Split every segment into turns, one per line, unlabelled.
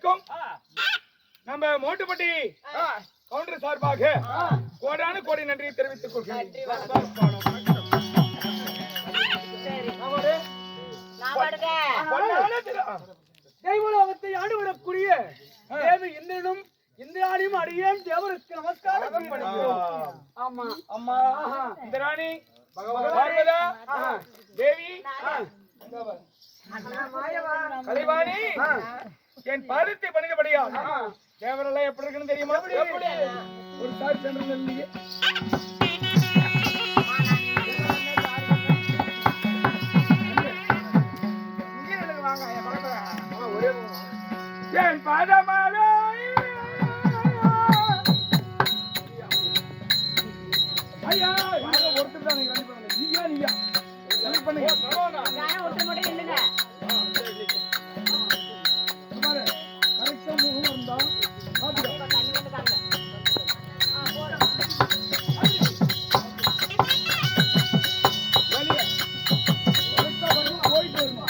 அனைவருக்கும் நம்ம மோட்டுப்பட்டி கவுண்டர் சார்பாக கோடான கோடி நன்றியை தெரிவித்துக் கொள்கிறேன்.
தெய்வலோகத்தை ஆண்டுவிடக்கூடிய தேவி இந்திரனும் இந்திராணியும் அடியேன் தேவருக்கு நமஸ்காரம் பண்ணுகிறோம். ஆமா
அம்மா இந்திராணி பார்வதா தேவி கலைவாணி என் பாதத்தை பணிந்தபடியா தேவரெல்லாம் எப்படி இருக்குன்னு தெரியுமா? ஒரு சார் சென்று இல்லையே என் பாதமாலே ஐயா ஒருத்தர் தான் நீயா நீயா பண்ணுங்க கரெக்டா முகம் வந்தா போயிட்டு வருமா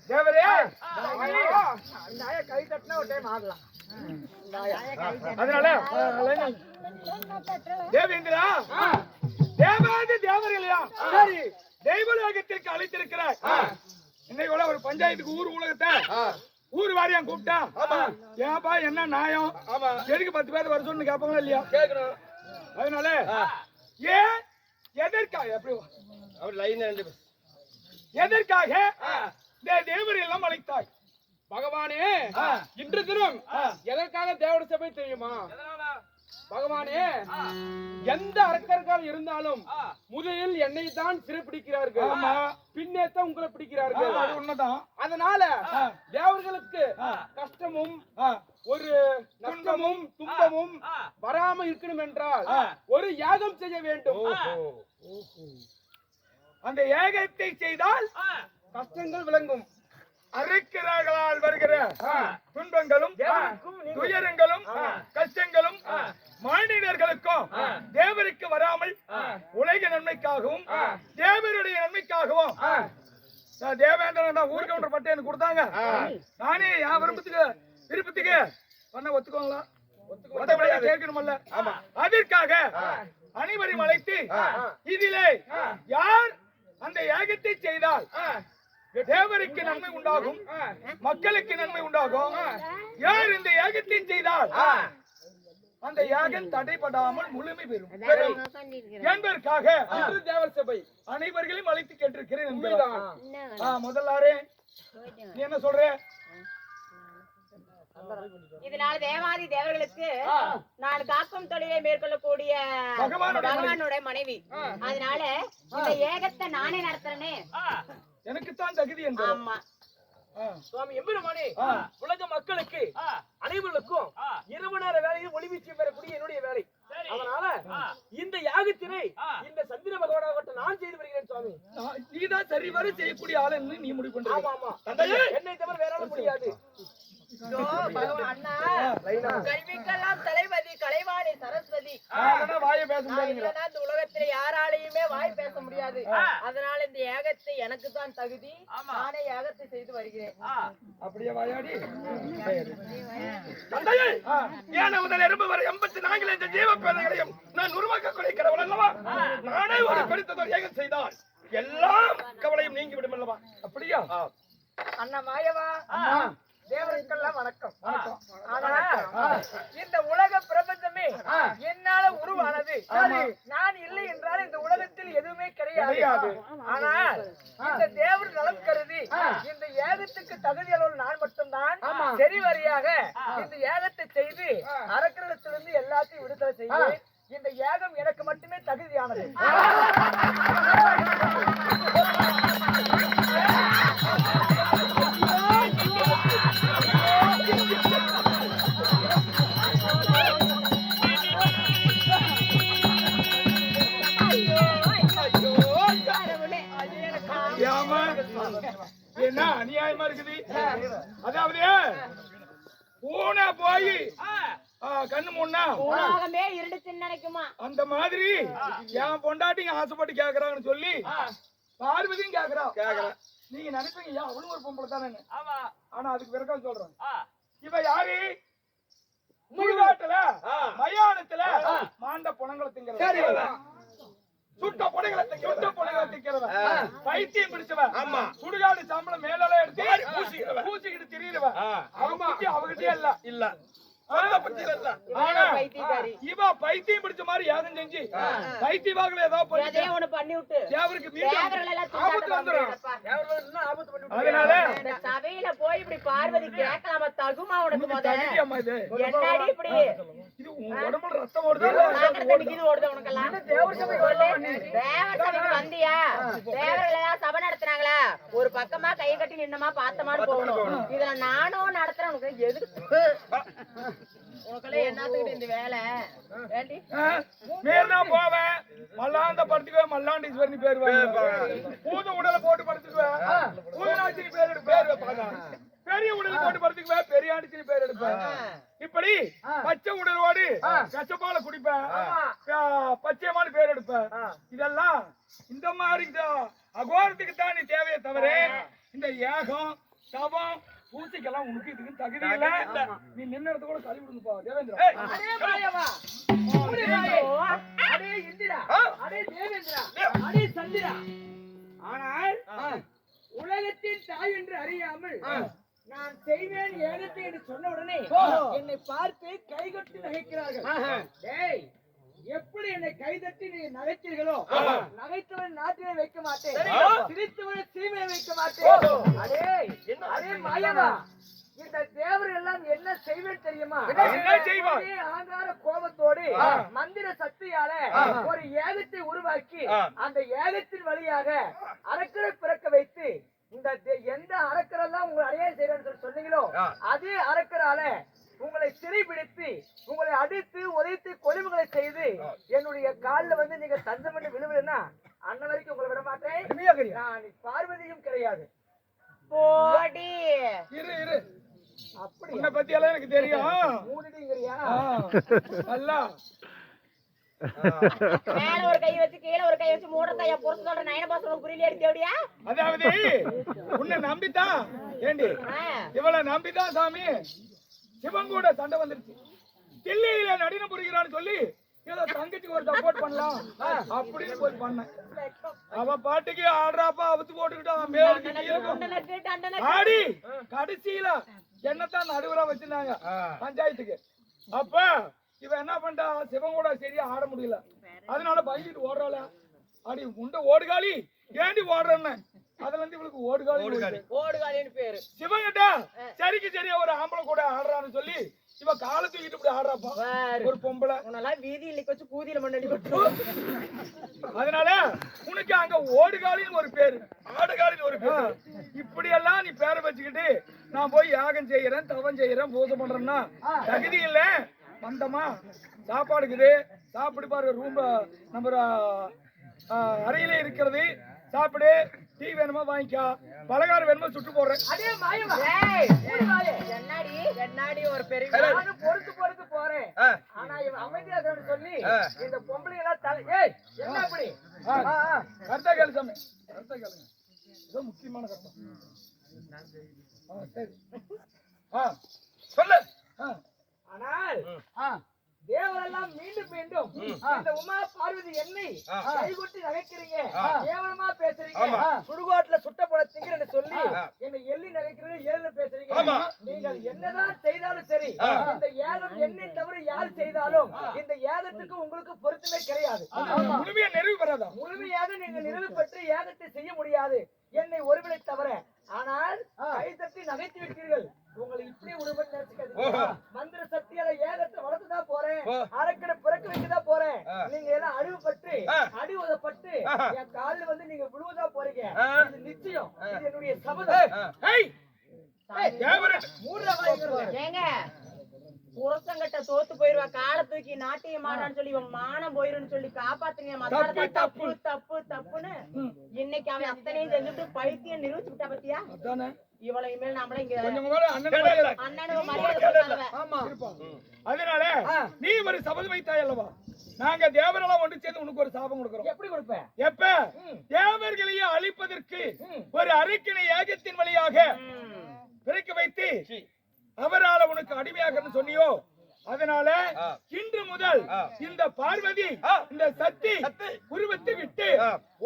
தேவரே
கை தட்டினா ஒரு டைம் ஆகலாம்.
அதனால தேவேந்திரா தேவாதி தேவர்களா
சரி
தெய்வலோகத்திற்கு அழைத்திருக்கிறார். இன்னைக்கு கூட ஒரு பஞ்சாயத்துக்கு ஊர் உலகத்தை ஊர் வாரியம் கூப்பிட்டா ஏன்பா என்ன நியாயம் எதுக்கு 10 பேர் வர சொல்லு கேட்பாங்களா இல்லையா? கேட்கணும். அதனால ஏன் எதற்காக எப்படி அவர் லைன் எதற்காக தேவர்கள் எல்லாம் அழைத்தாய்?
பகவானே இன்று தினம் எதற்காக தேவட சபை தெரியுமா? பகவானே எந்த அரக்கர்கள் இருந்தாலும் முதலில் என்னை தான் சிறைப்பிடிக்கிறார்கள், பின்னே தான் உங்களை பிடிக்கிறார்கள்.
அது உண்மைதான்.
அதனால தேவர்களுக்கு கஷ்டமும் ஒரு நஷ்டமும் துன்பமும் வராம இருக்கணும் என்றால் ஒரு யாகம் செய்ய வேண்டும்.
அந்த யாகத்தை செய்தால்
கஷ்டங்கள் விளங்கும்.
அரக்கர்களால் வருகிற துன்பங்களும் துயரங்களும் கஷ்டங்களும் மானிடர்களுக்கும் தேவருக்கு வராமல் உலக நன்மைக்காகவும் தேவருடைய நன்மைக்காகவும் தேவேந்திரன் தான் ஊருக்கு ஒன்று பட்டு எனக்கு கொடுத்தாங்க. நானே என் விருப்பத்துக்கு பண்ண ஒத்துக்கோங்களா? கேட்கணுமல்ல. அதற்காக அனைவரையும் அழைத்து இதிலே யார் அந்த யாகத்தை செய்தால் தேவருக்கு நன்மை உண்டாகும், மக்களுக்கு நன்மை உண்டாகும், யார் இந்த யாகத்தை செய்தால் அந்த யாகம் தடைபடாமல் முழுமை பெறும் என்பதற்காக
தேவர் சபை
அனைவர்களையும் அழைத்து கேட்டிருக்கிறேன். முதலாரே நீ என்ன சொல்ற?
இதனால தேவாதி தேவர்களுக்கு நான் காக்கும் தொழிலை மேற்கொள்ளக்கூடிய பகவானுடைய மனைவி. அதனால இந்த ஏகத்தை நானே நடத்துறேனே.
எனக்குத்தான் தகுதி என்று.
ஆமா
சுவாமி எம்பெருமானே, உலக மக்களுக்கு அனைவருக்கும் இரவு நேர வேலையில் ஒளிவீச்சு பெறக்கூடிய என்னுடைய வேலை. அதனால இந்த யாகத்தினை இந்த சந்திர பகவானாகட்டும் நான் செய்து வருகிறேன் சுவாமி.
நீதான் சரிவர செய்யக்கூடிய ஆள் என்று நீ முடிவு பண்ற.
ஆமா என்னை தவிர வேற ஆள முடியாது.
அண்ணா கல்விக்கெல்லாம் தலைவதி கலைவாணி சரஸ்வதி.
வாயை பேச முடியாது.
இந்த உலகத்துல யாராலையுமே வாய் பேச முடியாது. அதனால இந்த யாகத்தை எனக்கு தான் தகுதி, நானே யாகத்தை செய்து வருகிறேன்.
அப்படியே வாயாடி ஏன் முதல் எறும்பு வரை 84 இந்த ஜீவ பேதைகளையும் நான் உருவாக்க குறைக்கிறவள் அல்லவா? நானே ஒரு பெருத்ததொரு யாகம் செய்தால் எல்லாம் கவலையும் நீங்கி விடும் அல்லவா? அப்படியா
அண்ணா மாயவா? தேவருக்கெல்லாம் வணக்கம். ஆனா
இந்த உலக பிரபஞ்சமே என்னால உருவானது. நான் இல்லை என்றால் இந்த உலகத்தில் எதுவுமே கிடையாது. ஆனால் இந்த தேவர் நலம் கருதி இந்த ஏகத்துக்கு தகுதி அளவில் நான் மட்டும்தான் சரிவரியாக இந்த ஏகத்தை செய்து அரக்கரிடத்திலிருந்து எல்லாத்தையும் விடுதலை செய்து இந்த ஏகம் எனக்கு மட்டுமே தகுதியானது.
என்ன அநியாயமா இருக்குது? அதாவது பூனை போய் கண்ணு முன்னா
உலகமே இருந்துச்சுன்னு நினைக்குமா?
அந்த மாதிரி என் பொண்டாட்டிங்க ஆசைப்பட்டு கேக்குறாங்கன்னு சொல்லி பார்வதியும் கேக்குறா. நீங்க நினைப்பீங்க அவளும் ஒரு பொம்பளை தானே. ஆனா அதுக்கு பிறகு சொல்றேன், இவ யாரு? முழுகாட்டுல மயானத்துல மாண்ட புணங்களை திங்கிறவ, சுட்ட புனைகளை திங்கிறவன், பைத்தியம் பிடிச்சவன், சுடுகாடு சாம்பளம் மேலால எடுத்து பூசிக்கிட்டு திரியிறவன். அவகிட்டே இல்ல இவ பைத்தியம் பிடிச்ச மாதிரி யாகம் செஞ்சு பைத்தியவாகல ஏதாவது பண்ணி விட்டு தேவருக்கு ஆபத்து வந்துடும்.
சாபத்தை பண்ணி
அதனால
இந்த சபையில போய் இப்படி பார்வதி கேட்கலாமா? தகுமா உனக்கு முத?
தகுதியம்மா இது.
என்னடி இப்படி
இது உன் உடம்புல ரத்தம் ஓடுதா?
நாக்கு தண்ணிக்குது ஓடுது உனக்கெல்லாம்?
தேவர் சபை
தேவர் சபைக்கு வந்தியா? தேவர்கள் சபை நடத்துனாங்களா? ஒரு பக்கமா கையை கட்டி நின்னமா பார்த்தமான்னு போகணும். இதுல நானும் நடத்துறேன். உனக்கு எதுக்கு உனக்கெல்லாம் என்னத்துக்கிட்டு இந்த வேலை? ஏண்டி
மேல்னா போவேன் மல்லாந்த படுத்துக்குவேன், மல்லாண்டீஸ்வரனி பேர் பூத உடலை போட்டு படுத்துக்குவேன், பூதநாச்சினி பேர் வைப்பாங்க. பெரிய உடல் போட்டு படுத்துக்குவேன், பெரியாண்டிச்சினி பேர் எடுப்பேன். இப்படி பச்சை உடலோடு கச்சப்பால குடிப்பேன், பச்சையமான பேர் எடுப்பேன். இதெல்லாம் இந்த மாதிரி அகோரத்துக்கு தான் நீ தேவையை தவிர இந்த ஏகம் தவம் பூசிக்கெல்லாம் உனக்கு இதுக்கு தகுதி இல்ல. நீ நின்ன இடத்த கூட கழுவி விடுங்கப்பா தேவேந்திரா.
அடே மாயவா, அடே இந்திரா, அடே தேவேந்திரா, அடே சந்திரா. ஆனால் உலகத்தின் தாய் என்று அறியாமல் நான் செய்வேன் ஏகத்தை என்று சொன்ன உடனே என்னை பார்த்து கைகொட்டி நகைக்கிறார்கள். டேய், எப்படி என்னை கைதட்டி நீ நகைத்தீர்களோ, நகைத்தவன் நாட்டிலே வைக்க மாட்டேன், சிரித்தவன் சீமையை வைக்க மாட்டேன். அதே மாயவா, இந்த தேவர் எல்லாம் என்ன செய்வேன் தெரியுமா? ஆங்கார கோபத்தோடு மந்திர சக்தியால ஒரு ஏகத்தை உருவாக்கி அந்த ஏகத்தின் வழியாக அரக்கரை பிறக்க வைத்து இந்த எந்த அரக்கரெல்லாம் உங்களை அநியாயம் செய்யறேன்னு சொன்னீங்களோ அதே அரக்கரால உங்களை சிறைபிடித்து உங்களை அடித்து உதைத்து கொடுமைகளை செய்து என்னுடைய காலில் வந்து நீங்க தஞ்சம் பண்ணி விழுவுன்னா அண்ணன் வரைக்கும் உங்களை விட மாட்டேன். நான் பார்வதியும் கிடையாது.
போடி
இரு இரு,
அப்படி
உன்னை பத்தி எல்லாம் எனக்கு தெரியும்.
மூடிடுங்கிறியா?
நல்லா
மேல ஒரு கை வச்சு கீழே ஒரு கை வச்சு மூடத்தா என் பொறுத்து சொல்ற நயன பாசம் புரியல தேவடியா?
அதாவது உன்னை நம்பித்தான் ஏண்டி இவளை நம்பித்தான் சாமி சிவன் கூட சண்டை வந்துருச்சு. தில்லையில நடினம் புரிகிறான்னு சொல்லி ஏதோ தங்கச்சிக்கு ஒரு சப்போர்ட் பண்ணலாம் அப்படின்னு போய் பண்ணேன். அவ பாட்டுக்கு ஆடுறாப்பா அவுத்து போட்டுக்கிட்டான் மேலுக்கு ஆடி கடைசியில என்னத்தான் நடுவுல வச்சிருந்தாங்க பஞ்சாயத்துக்கு. அப்ப இவ என்ன பண்ணிட்டா, சிவன் கூட சரியா ஆட முடியல, அதனால பயந்துட்டு ஓடுறாள. அடி உண்ட ஓடுகாலி ஏண்டி ஓடுறேன்னு அதுல இருந்து இவளுக்கு ஓடுகாலின்னு பேரு. சிவங்கிட்ட சரிக்கு சரியா ஒரு ஆம்பளை கூட ஆடுறான்னு சொல்லி இவ காலை தூக்கிட்டு இப்படி ஆடுறாப்பா ஒரு பொம்பளை.
உன்னெல்லாம் வீதியில வச்சு கூதியில மண்ணடி விட்டு,
அதனால உனக்கு அங்க ஓடுகாலின்னு ஒரு பேரு, ஆடுகாலின்னு ஒரு பேரு. இப்படி எல்லாம் நீ பேரை வச்சுக்கிட்டு நான் போய் யாகம் செய்யறேன், தவம் செய்யறேன், பூஜை பண்றேன்னா தகுதி இல்ல. வந்தமா சாப்பாடுக்குது சாப்பிடு பாரு, ரூம் நம்ம அறையிலே இருக்கிறது, சாப்பிடு. டீ வேணுமா வாங்கிக்கா, பலகாரம் வேணுமா சுட்டு போடுறேன்.
அதே மாயவா,
என்னாடி என்னாடி ஒரு பெரிய
நானும் பொறுத்து போறேன். ஆனா இவன் அமைதியா சொல்லி இந்த பொம்பளை எல்லாம் தலை என்ன அப்படி
கருத்தா கேளு சாமி, கருத்தா கேளுங்க, இது முக்கியமான கருத்தம். சரி சொல்லு.
ஆனால் தேவரெல்லாம் மீண்டும் மீண்டும் இந்த உமா பார்வதி என்னை கைகொட்டி நகைக்கிறீங்க, கேவலமா பேசுறீங்க, சுடுகாட்டுல சுட்ட போல திங்கிறன்னு சொல்லி என்னை எள்ளி நகைக்கிறது ஏழு பேசுறீங்க. நீங்கள் என்னதான் செய்தாலும் சரி, இந்த ஏகம் என்னை தவிர யார் செய்தாலும் இந்த ஏகத்துக்கு உங்களுக்கு பொருத்தமே கிடையாது.
முழுமையா நிறைவு பெறாதா?
முழுமையாக நீங்க நிறைவு பெற்று ஏகத்தை செய்ய முடியாது என்னை ஒருவனை தவிர. ஆனால் கை தட்டி நகைத்து விட்டீர்கள். உங்களை இப்படி உருவம் நினைச்சுக்காதீங்க. மந்திர சக்தியால ஏகத்தை வளர்த்துதான் போறேன், அரக்கனை பிறக்க வைக்கதான் போறேன். நீங்க எல்லாம் அழிவுபட்டு அடிவதப்பட்டு என் காலில் வந்து நீங்க விழுவதா போறீங்க. இது நிச்சயம், இது என்னுடைய சபதம்.
ஏங்க புருஷங்கிட்ட தோத்து போயிருவா, காலை தூக்கி நாட்டியம் ஆடான்னு சொல்லி இவன் மானம் போயிருன்னு சொல்லி காப்பாத்துங்க. மத்தால தப்பு தப்பு தப்புன்னு இன்னைக்கு அவன் அத்தனையும் செஞ்சுட்டு பைத்தியம் நிரூபிச்சுட்டா பத்தியா? இவளை இனிமேல் நம்மள இங்க அண்ணனும் மரியாதை.
அதனால நீ ஒரு சபதம் வைத்தாய் அல்லவா, நாங்க தேவரெல்லாம் ஒன்று சேர்ந்து உனக்கு ஒரு சாபம் கொடுக்கிறோம்.
எப்படி கொடுப்பேன்?
எப்ப தேவர்களையே அழிப்பதற்கு ஒரு அரக்கினை ஏகத்தின் வழியாக பிறக்க வைத்து அவரால உனக்கு அடிமையாக சொன்னியோ, அதனால இன்று முதல் இந்த பார்வதி இந்த சக்தி உருவத்தை விட்டு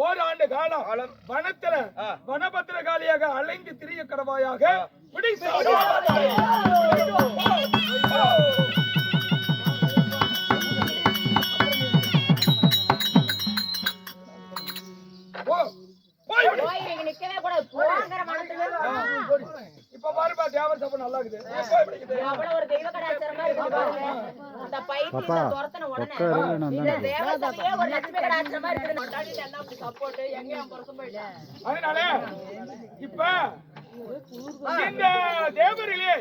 ஓராண்டு காலம் வனத்துல வனபத்திரகாலியாக அலைந்து திரிய கடவாயாக
நிக்கவே கூடாது.
அப்ப நல்லா இருக்குது.
எவ்வளவு ஒரு தெய்வ கடாச்சாரமா இருக்குது பாருங்க. அந்த பைத்தியத்தை துரத்தின உடனே இந்த தேவசபையே ஒரு லட்சுமி கடாச்சாரமா இருக்குது. கொண்டாடி என்ன அப்படி சப்போர்ட் எங்க என் புருஷன் போயிட்டா.
அதனால இப்ப இந்த தேவரிலே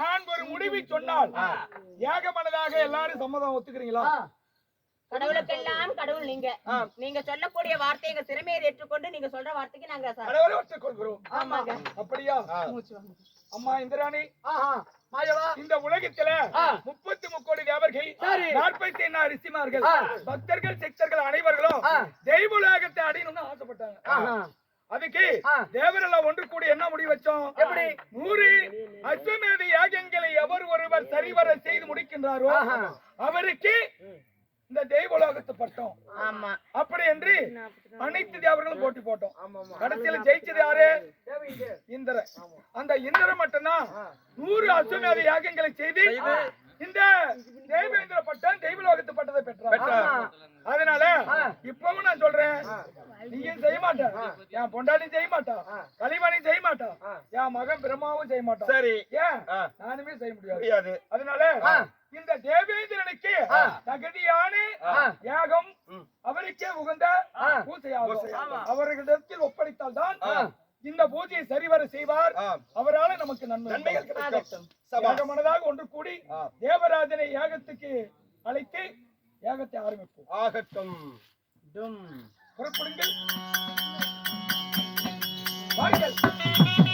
நான் ஒரு முடிவை சொன்னால் ஏகமனதாக எல்லாரும் சம்மதம் ஒத்துக்கிறீங்களா?
கடவுளுக்கெல்லாம் கடவுள் நீங்க. நீங்க சொல்லக்கூடிய வார்த்தை எங்க திறமையை ஏற்றுக்கொண்டு நீங்க சொல்ற வார்த்தைக்கு நாங்க
கடவுளை ஒத்துக்கொள்கிறோம்.
ஆமாங்க.
அப்படியா? அம்மா இந்திராணி, இந்த உலகத்துல 33 கோடி தேவர்கள், 44 ரிஷிமார்கள், பக்தர்கள், சித்தர்கள் அனைவர்களும் தெய்வலோகத்தை அடையணும்னு ஆசைப்பட்டாங்க. அதுக்கு தேவரெல்லாம் ஒன்று கூடி என்ன முடிவு வச்சோம்? எப்படி 100 அஸ்வமேத யாகங்களை எவர் ஒருவர் சரிவர செய்து முடிக்கின்றாரோ அவருக்கு இந்த தெய்வலோகத்தை பட்டோம். அப்படி என்று அனைத்து தேவர்களும் போட்டி போட்டோம். கடைசியில ஜெயிச்சது யாரு? இந்திரன். அந்த இந்திரன் மட்டும்தான் 100 அஸ்வமேத யாகங்களை செய்து இந்த தேவேந்திர பட்டம் தெய்வலோகத்து பட்டத்தை பெற்றார். அதனால இப்பவும் நான் சொல்றேன், நீயும் செய்ய மாட்டேன், என் பொண்டாட்டி செய்ய மாட்டான், கலிமணி செய்ய மாட்டான், என் மகன் பிரம்மாவும் செய்ய மாட்டான். சரி, ஏன் நானுமே செய்ய முடியாது. அதனால இந்த தேவேந்திரனுக்கு தகுதியான யாகம் அவருக்கே உகந்த பூஜையாகும். அவர்களிடத்தில் ஒப்படைத்தால் தான் இந்த பூஜையை சரிவர செய்வார். அவரால் நமக்கு நன்மைகள் கிடைக்கும். மனதாக ஒன்று கூடி தேவராஜனை யாகத்துக்கு அழைத்து யாகத்தை ஆரம்பிப்போம். ஆகட்டும். புறப்படுங்கள். வாருங்கள்.